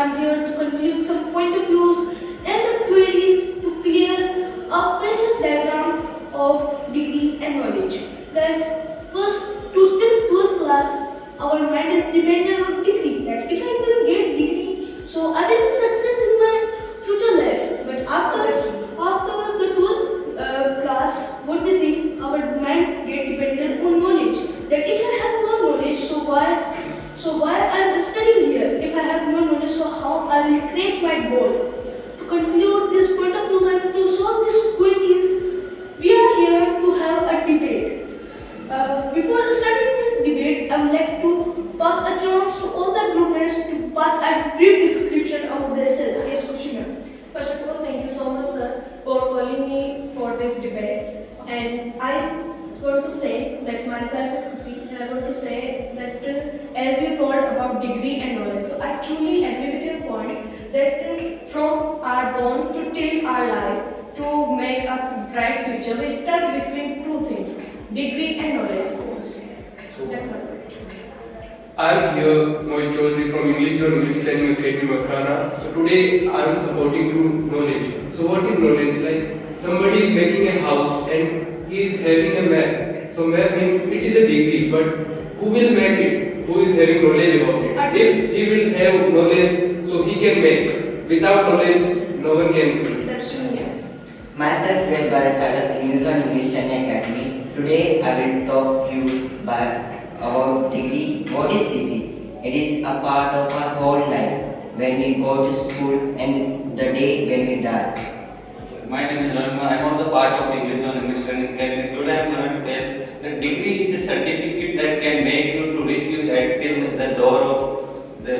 I'm here to conclude some point of views and the queries to clear a precious diagram of degree and knowledge. Guys, first to till 12th class, our mind is dependent on degree. That if I will get degree, so I will be success in my future life. But after the 12th class, what do you think? Our mind get dependent on knowledge. That if I have no knowledge, so why I'm studying here? If I have no knowledge, so how I will create my goal? To conclude this point of view and to solve these queries, we are here to have a debate. Before starting this debate, I would like to pass a chance to all the groupmates to pass a brief description of themselves. Yes, Kushina. First of all, thank you so much, sir, for calling me for this debate. And I want to say that myself is Kushi, and I want to say that as you told about degree and knowledge, so I truly agree with your point that from our born to till our life to make a bright future, we stuck between two things, degree and knowledge. That's my point. I'm here, Mohit Chaudhary from English Zone Makrana. So today I'm supporting to knowledge. So what is knowledge? Like somebody is making a house and he is having a map. So map means it is a degree, but who will make it? Who is having knowledge about it? If he will have knowledge, so he can make. Without knowledge, no one can do. That's true, yes. Myself, well, by start of English Zone Academy. Today I will talk to you about degree. What is degree? It is a part of our whole life. When we go to school and the day when we die. My name is Ranma. I am also part of English Zone Academy. Today I am going to tell that degree is a certificate that can make you to reach you at till the door of the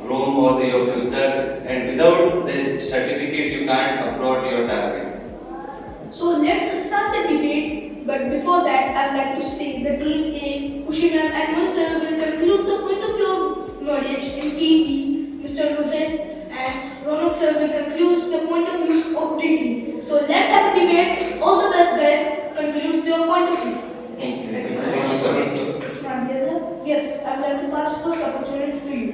room or your future. And without this certificate, you can't approach your target. So let's start the debate. But before that, I'd like to say the team A, Kushina and myself will conclude the point of view of knowledge, and team B, Mr. Rohit and Ronak sir will conclude the point of view of degree. So let's have a debate. All the best, guys. Concludes your point of view. Thank you very Thank much. Yes, I would like to pass first opportunity to you.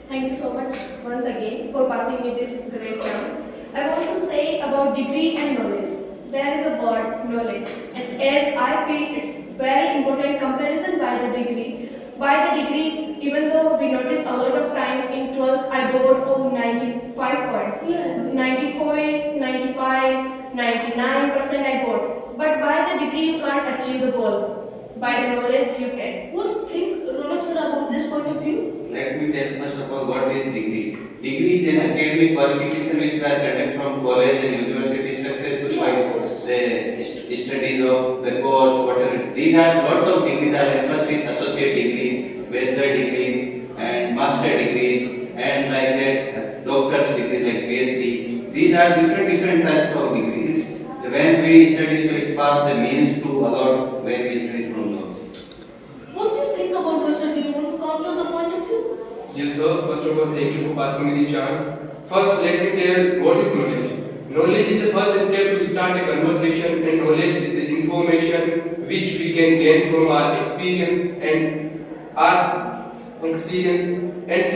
Thank you so much once again for passing me this great chance. I want to say about degree and knowledge. There is a word knowledge, and as I feel it's very important comparison by the degree. By the degree, even though we notice a lot of time in 12th, I got 95 points. Yeah. 94, 95, 99% I got. But by the degree, you can't achieve the goal. By the knowledge, you can. What do you think, Ronak sir, about this point of view? Let me tell first of all what is degree. Degree is an academic qualification which we are getting from college and university successfully by the studies of the course, whatever. These are lots of degrees. Are first is associate degree, bachelor degrees, and master degrees, and like that doctor's degree like PhD. These are different types of degrees. When we study, so it's past the means to a lot when we study from those. What do you think about this? Do you want to counter the point of view? Yes, sir. First of all, thank you for passing me this chance. First, let me tell what is knowledge. Knowledge is the first step to start a conversation, and knowledge is the information which we can gain from our experience and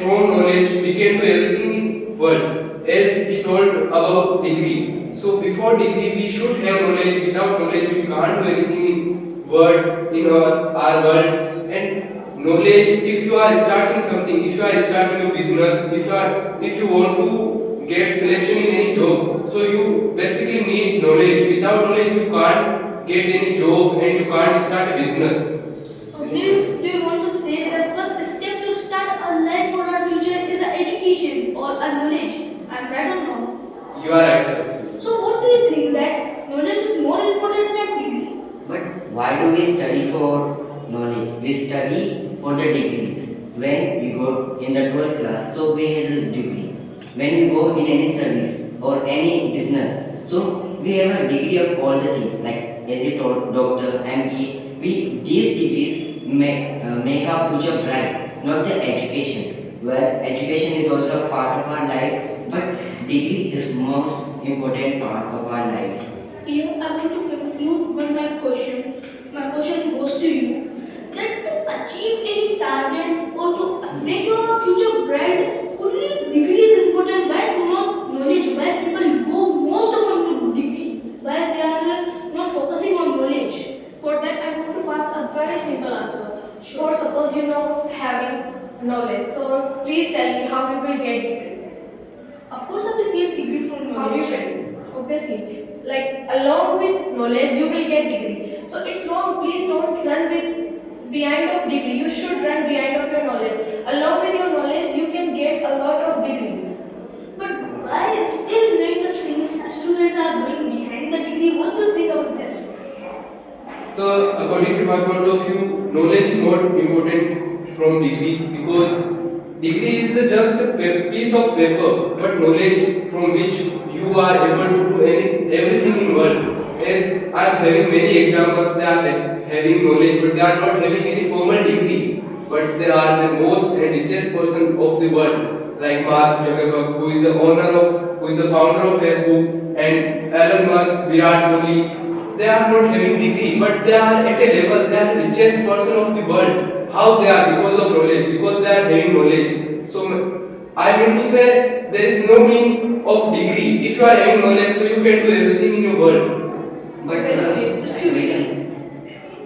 from knowledge we can do everything in world. As he told about degree. So before degree we should have knowledge. Without knowledge we can't do anything in world, in our world. And knowledge, if you are starting something, if you are starting a business, if you want to get selection in any job, so you basically need knowledge. Without knowledge you can't get any job and you can't start a business. Means, do you want to say that first step to start a life for our future is a education or a knowledge? I'm right or wrong? You are right, sir. So what do you think that knowledge is more important than degree? But why do we study for knowledge? We study for the degrees. When we go in the 12th class, so we have a degree. When we go in any service or any business, so we have a degree of all the things like as you told, doctor, ME. These degrees make our future bright, not the education. Well, education is also a part of our life, but degree is most important part of our life. Here I want to conclude with my question. My question goes to you that to achieve any target or to make your future bright, only degrees important. Why do not knowledge? Why people go most often to degree? Why they are not focusing on knowledge? For that, I want to pass a very simple answer. For suppose you know having knowledge, so please tell me how you will get degree. Of course, I will get degree from How you knowledge. will? Obviously, like along with knowledge, you will get degree. So it's wrong. Please don't run with behind of degree. You should run behind of your knowledge. Along with your knowledge, you can get a lot of degrees. But why still doing the things students are doing behind the degree? What do you think about this? So, according to my point of view, knowledge is more important from degree because degree is just a piece of paper, but knowledge from which you are able to do everything in world. As I am having many examples, they are having knowledge, but they are not having any formal degree. But they are the most and richest person of the world, like Mark Zuckerberg, who is who is the founder of Facebook, and Elon Musk, Virat Kohli. They are not having degree, but they are at a level, they are richest person of the world. How they are? Because of knowledge, because they are having knowledge. So I mean to say there is no meaning of degree. If you are having knowledge, so you can do everything in your world. But Excuse me.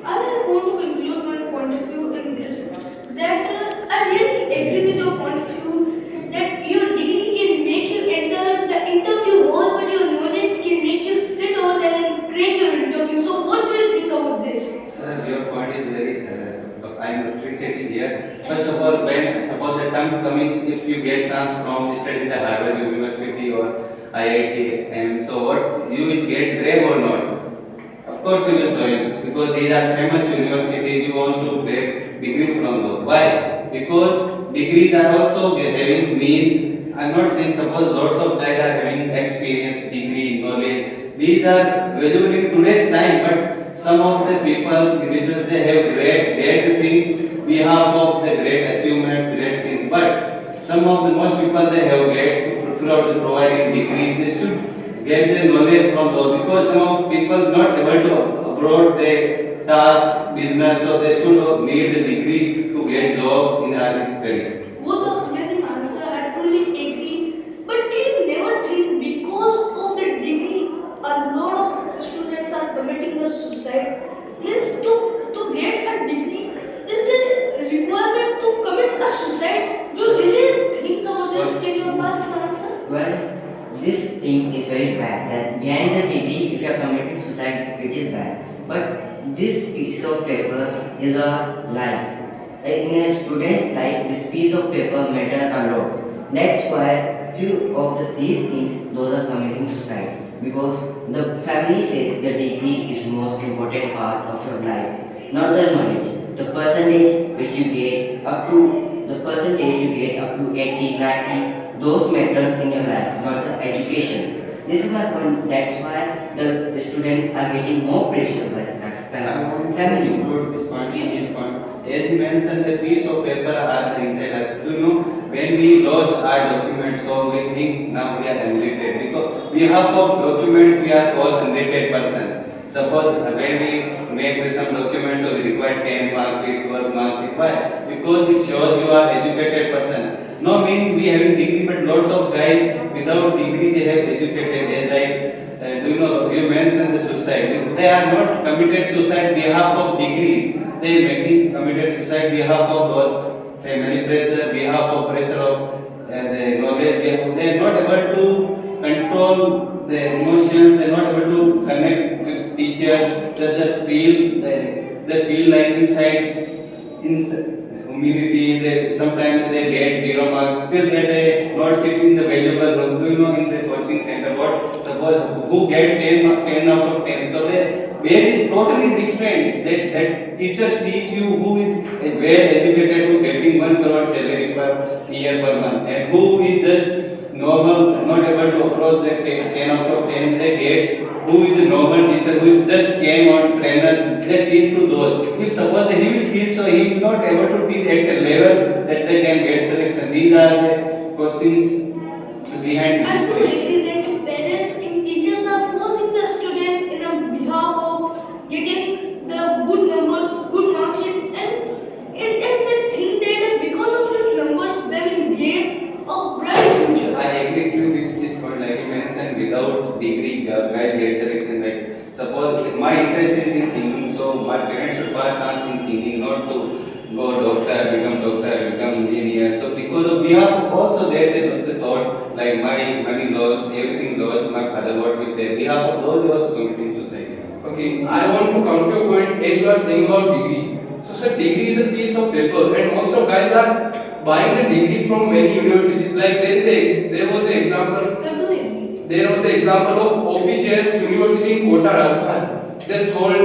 I want to conclude my point of view in this that I really agree with your point of view that your degree can make you enter the interview hall, but your knowledge can make you sit over there and crack your interview. So, what do you think about this? Sir, your point is very. I am appreciating here. First of all, when suppose the terms coming, if you get chance from study the Harvard University or IIT, and so what you will get grab or not? Of course, you will join because these are famous universities. You want to grab degrees from those. Why? Because degrees are also having mean. I'm not saying suppose lots of guys are having experience, degree, knowledge. These are valuable in today's time, but some of the people, individuals, they have great things, behalf of the great achievements, great things. But some of the most people they have get throughout the providing degree, they should get the knowledge from those because some of people not able to abroad their task, business, so they should need the degree to get job in our career. Both are amazing answer. I truly agree. But do you never think because of the degree, a lot of students are committing the suicide? Means to get a degree, is there a requirement to commit a suicide? Do you really think about this? Can you pass an answer? well, this thing is very bad. That behind the degree, if you are committing suicide, it is bad. But this piece of paper is a life. In a student's life, this piece of paper matter a lot. That's why few of these things, those are committing suicides. Because the family says the degree is most important part of your life, not the knowledge. The percentage which you get up to the percentage you get up to 80, 90, those matters in your life, not the education. This is my point. That's why the students are getting more pressure by the family. Include this point in this point. As you mentioned, the piece of paper are the entire. You know, when we lost our documents, so we think now we are unrated because we have of documents we are all unrated person. Suppose when we make some documents, so we require 10 marks, 12 marks. Why? Because it shows you are educated person. No mean we having degree, but lots of guys without degree they have educated. As like do you know you mentioned the suicide. They are not committed suicide behalf of degrees. They making committed suicide behalf of those family pressure, behalf of pressure of the knowledge. They are not able to control their emotions. They are not able to connect with teachers. They feel like inside humility, they sometimes they get 0 marks, still they not sit in the valuable room. Do you know in the coaching center what suppose who get 10 out of 10? So the base is totally different. That teachers teach you who is well educated, who getting 1 crore salary per year per month, and who is just normal, not able to approach that 10 out of 10 they get. Who is a normal teacher who is just came on trainer, they teach to those. If suppose he will teach, so he will not able to teach at a level that they can get selection. These are the coachings behind I do this. agree that the parents and teachers are forcing the student in a behalf of getting the good numbers, good mark sheet, and they think that because of these numbers they will get a bright future. I degree, guys get selection. Like suppose my interest is in singing, so my parents should pass chance in singing, not to go doctor, become engineer. So because of we have also that the thought like my money lost, everything lost, my father what with them. We have those we also commit in society. Okay, I want to counter your point as you are saying about degree. So, sir, degree is a piece of paper, and most of guys are buying the degree from many universities. Like there was an example. You're doing. There was an example of OPJS University in Kota, Rajasthan. They sold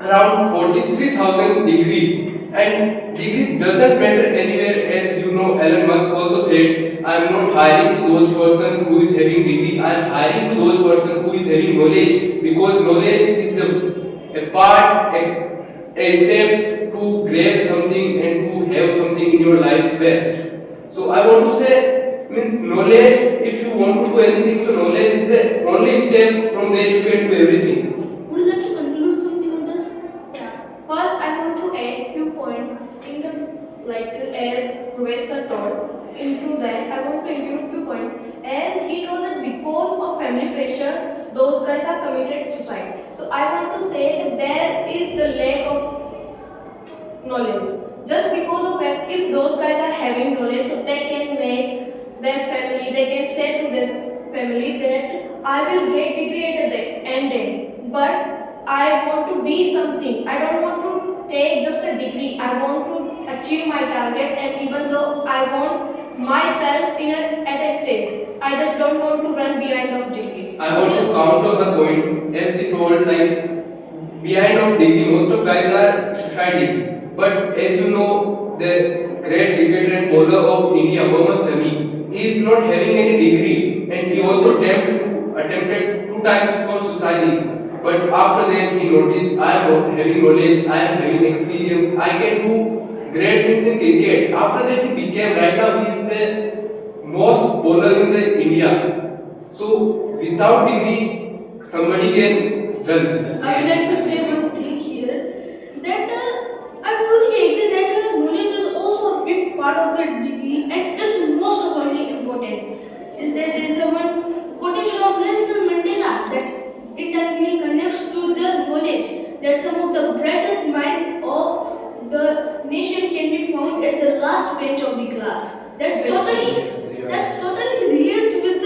around 43,000 degrees, and degree doesn't matter anywhere. As you know, Elon Musk also said, I am not hiring to those person who is having degree, I am hiring to those person who is having knowledge, because knowledge is the a part, a step to grab something and to have something in your life best. So I want to say, means knowledge, if you want to do anything, so knowledge is the only step. From there you can do everything. Would you like to conclude something on this? Yeah. First, I want to add few points in the like as Rohit sir told. Into that, I want to include few points. As he told that because of family pressure, those guys are committed suicide. So I want to say that there is the lack of knowledge. Just because of that, if those guys are having knowledge, so they can make their family, they can say to their family that I will get degree at the end, but I want to be something. I don't want to take just a degree. I want to achieve my target, and even though I want myself at a stage, I just don't want to run behind of degree. I want to counter the point as he told, like behind of degree most of guys are suiciding. But as you know, the great cricketer and bowler of India, Mohammad Shami, he is not having any degree, and he also attempted 2 times for suiciding. But after that he noticed, I am having knowledge, I am having experience, I can do great things in cricket. After that he became, right now he is the most bowler in the India. So without degree, somebody can run. I would like to say one thing here that I truly agree that knowledge is also a big part of the degree, and it's most of all important. Is that there is a one quotation of Nelson Mandela that indirectly connects to the knowledge that some of the brightest mind of the nation can be found at the last bench of the class. That totally relates with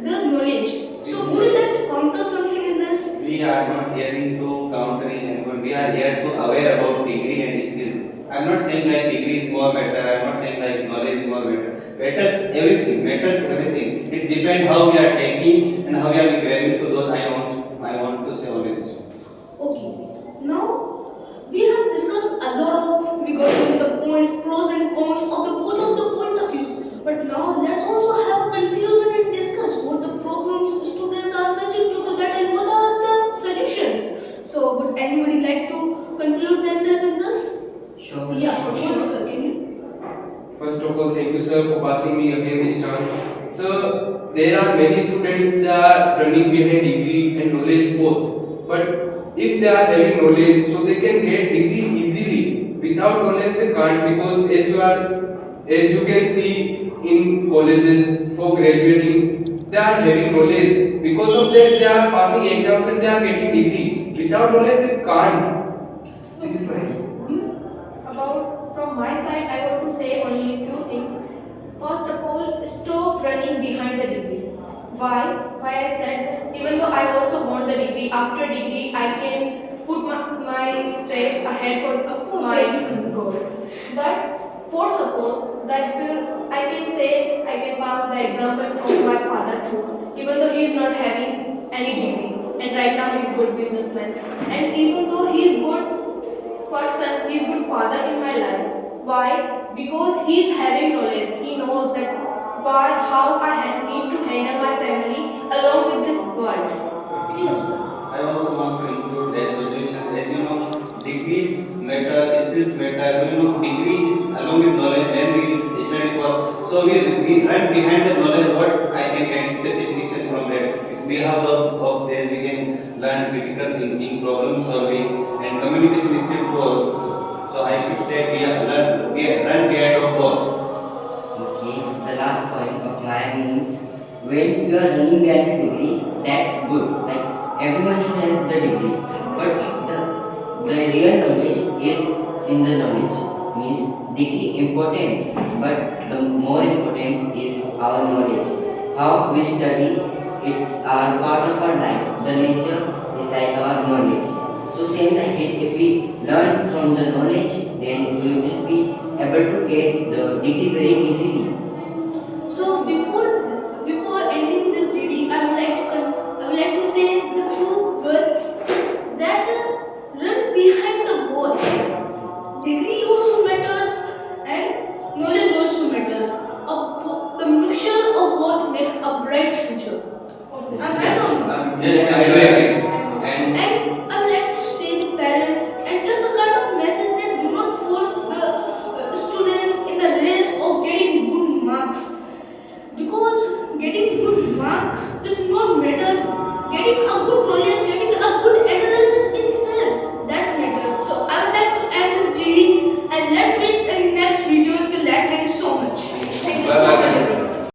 the knowledge. So would you like to counter something in this? We are not here to countering anyone. We are here to aware about degree and skills. I'm not saying like degree is more better. I'm not saying like knowledge is more better. Matters everything. Matters everything. It depends how we are taking and how we are grabbing to those. I want to say only this. Okay. Now we have discussed a lot of, we got into the points, pros and cons of the both of the point of view. But now let's also have a conclusion and discuss what the problems students are facing due to that and what are the solutions. So would anybody like to conclude themselves in this? Sure. Yeah, sure. sure, sir. Can you? First of all, thank you, sir, for passing me again this chance. Sir, there are many students that are running behind degree and knowledge both. But if they are having knowledge, so they can get degree easily. Without knowledge, they can't, because as you can see in colleges for graduating, they are having knowledge. Because of that, they are passing exams and they are getting degree. Without knowledge, they can't. This is my. About from my side, I want to say only few things. First of all, stop running behind the degree. Why? Why I said this? Even though I also want the degree, after degree I can put my step ahead for Of course, my I goal. But for suppose that I can say I can pass the example of my father too, even though he is not having any degree, and right now he is good businessman, and even though he is good person, he is good father in my life. Why? Because he is having knowledge. He knows that how need to handle my family along with this world. Yes, sir. I also want to include a solution. As you know, degrees matter, skills matter. You know, degree is along with knowledge. When we study for, so we run behind the knowledge. What I can get specification from that. We have of there. We can learn critical thinking, problem solving, and communication skills also. So I should say we are run behind of both. Okay, the last point of mine means when you are running behind a degree, that's good. Like everyone should have the degree. But the real knowledge is in the knowledge. Means degree importance, but the more important is our knowledge. How we study, it's our part of our life. The nature is like our knowledge. So same like it, if we learn from the knowledge, then we will be able to get the degree very easily. So before ending this GD, I would like to say the few words that run behind the goal. Degree also matters and knowledge also matters. The mixture of both makes a bright future. Am I wrong? Yes, I do agree. And I would like to say the parents, and there's a kind of message that do not force the students in the race of getting good marks, because getting good marks is not matter. Getting a good